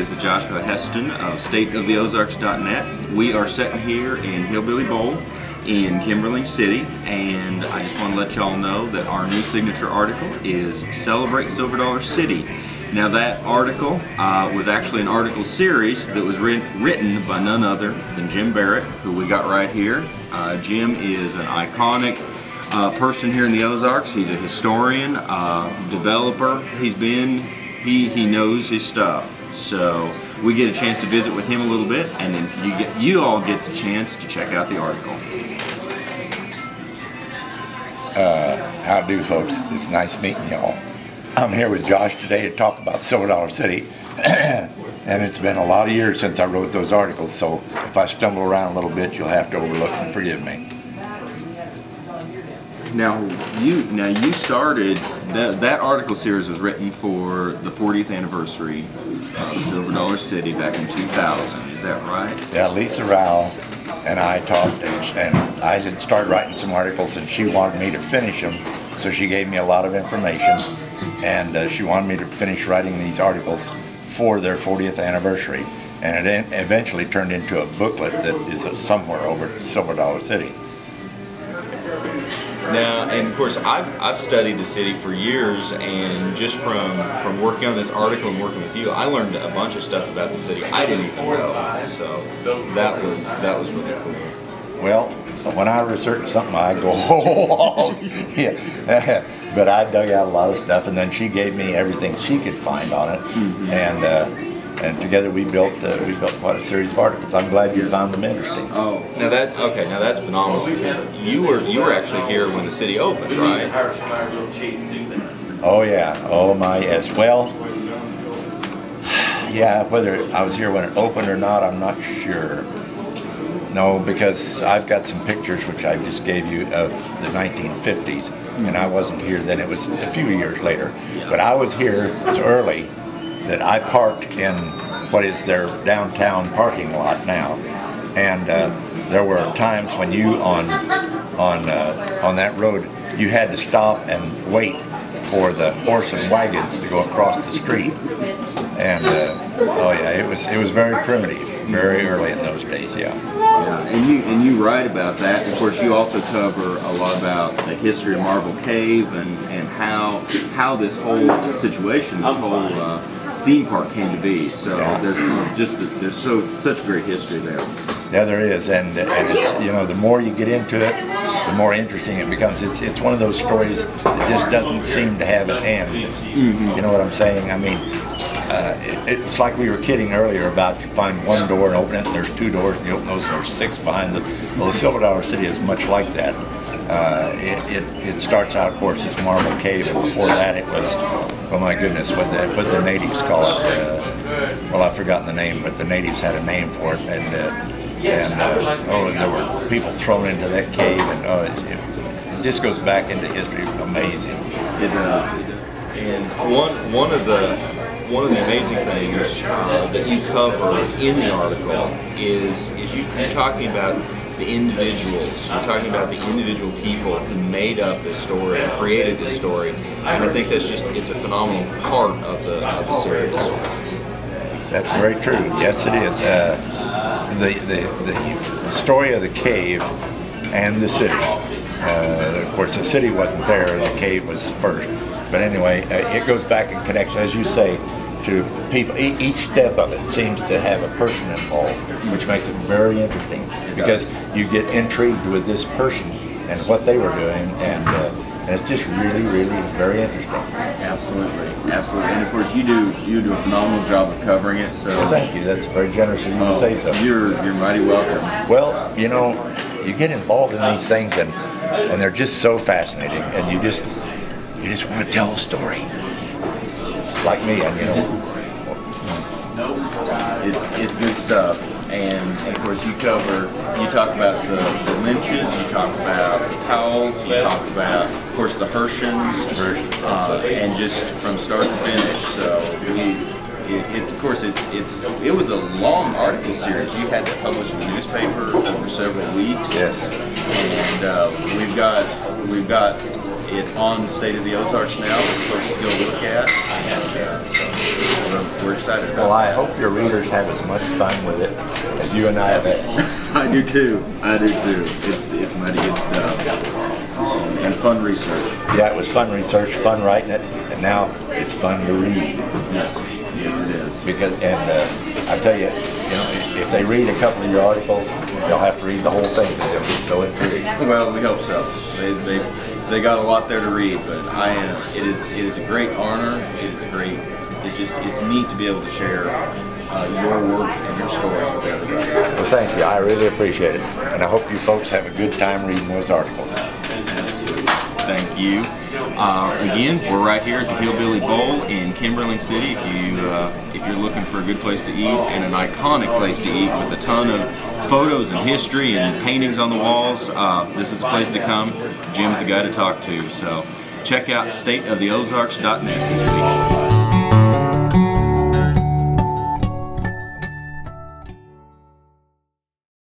This is Joshua Heston of StateoftheOzarks.net. We are sitting here in Hillbilly Bowl in Kimberling City, and I just want to let y'all know that our new signature article is Celebrate Silver Dollar City. Now that article was actually an article series that was written by none other than Jim Barrett, who we got right here. Jim is an iconic person here in the Ozarks. He's a historian, developer. He knows his stuff. So we get a chance to visit with him a little bit, and then you all get the chance to check out the article. How do, folks? It's nice meeting y'all. I'm here with Josh today to talk about Silver Dollar City. And it's been a lot of years since I wrote those articles, so if I stumble around a little bit, you'll have to overlook and forgive me. Now you started that article series was written for the 40th anniversary of Silver Dollar City back in 2000. Is that right? Yeah, Lisa Rao and I talked, and I had started writing some articles, and she wanted me to finish them, so she gave me a lot of information, and she wanted me to finish writing these articles for their 40th anniversary, and it eventually turned into a booklet that is somewhere over at Silver Dollar City. Now, and of course, I've studied the city for years, and just from working on this article and working with you, I learned a bunch of stuff about the city I didn't even know. So that was really cool. Well, when I research something, I go, oh, yeah. But I dug out a lot of stuff, and then she gave me everything she could find on it, and together we built quite a series of articles. I'm glad you found them interesting. Oh, now that's phenomenal. You were actually here when the city opened, right? Oh yeah, oh my yes. Well, yeah, whether I was here when it opened or not, I'm not sure. No, because I've got some pictures which I just gave you of the 1950s, and I wasn't here then. It was a few years later, but I was here so early that I parked in what is their downtown parking lot now, and there were times when you on that road you had to stop and wait for the horse and wagons to go across the street, and oh yeah, it was very primitive, very early in those days, yeah. Yeah, and you write about that. Of course, you also cover a lot about the history of Marble Cave and how this whole situation, this whole theme park came to be. So yeah. There's such great history there. Yeah, there is, and it's, you know, the more you get into it, the more interesting it becomes. It's one of those stories that just doesn't seem to have an end. You know what I'm saying? I mean, it's like we were kidding earlier about you find one door and open it, and there's two doors, and you open those, and there's six behind it. Well, the Silver Dollar City is much like that. It starts out, of course, as Marble Cave, and before that it was, oh my goodness, what the natives call it. Well, I've forgotten the name, but the natives had a name for it, and there were people thrown into that cave, and it just goes back into history. Amazing. It does. And one of the amazing things that you cover in the article is you're talking about the individuals. You're talking about the individual people who made up this story and created this story, and I think it's a phenomenal part of the series. That's very true. Yes, it is. The story of the cave and the city. Of course, the city wasn't there; the cave was first. But anyway, it goes back and connects, as you say, to people. Each step of it seems to have a person involved, which makes it very interesting because you get intrigued with this person and what they were doing, and it's just really, really very interesting. Absolutely, absolutely. And of course, you do a phenomenal job of covering it. So well, thank you. That's very generous of you to say so. You're mighty welcome. Well, you know, you get involved in these things, and they're just so fascinating, and you just want to tell a story. Like me, and you know, it's good stuff. And of course, you talk about the Lynches, you talk about the Powells, you talk about, of course, the Hershins, and just from start to finish. So it was a long article series. You had to publish in the newspaper over several weeks. Yes. And we've got It's on State of the Ozarks now for folks to go look at, and we're excited about it. Well, I hope your readers have as much fun with it as you and I have had. I do too. I do too. It's mighty good stuff. And fun research. Yeah, it was fun research, fun writing it, and now it's fun to read. Yes. Yes, it is. Because, and I tell you, if they read a couple of your articles, they'll have to read the whole thing because they'll be so intrigued. Well, we hope so. They got a lot there to read, but it is a great honor. It's neat to be able to share your work and your stories with everybody. Well, thank you. I really appreciate it, and I hope you folks have a good time reading those articles. Absolutely. Thank you. Again, we're right here at the Hillbilly Bowl in Kimberling City. If you're looking for a good place to eat and an iconic place to eat with a ton of photos and history and paintings on the walls, this is a place to come. Jim's the guy to talk to. So check out StateoftheOzarks.net this week.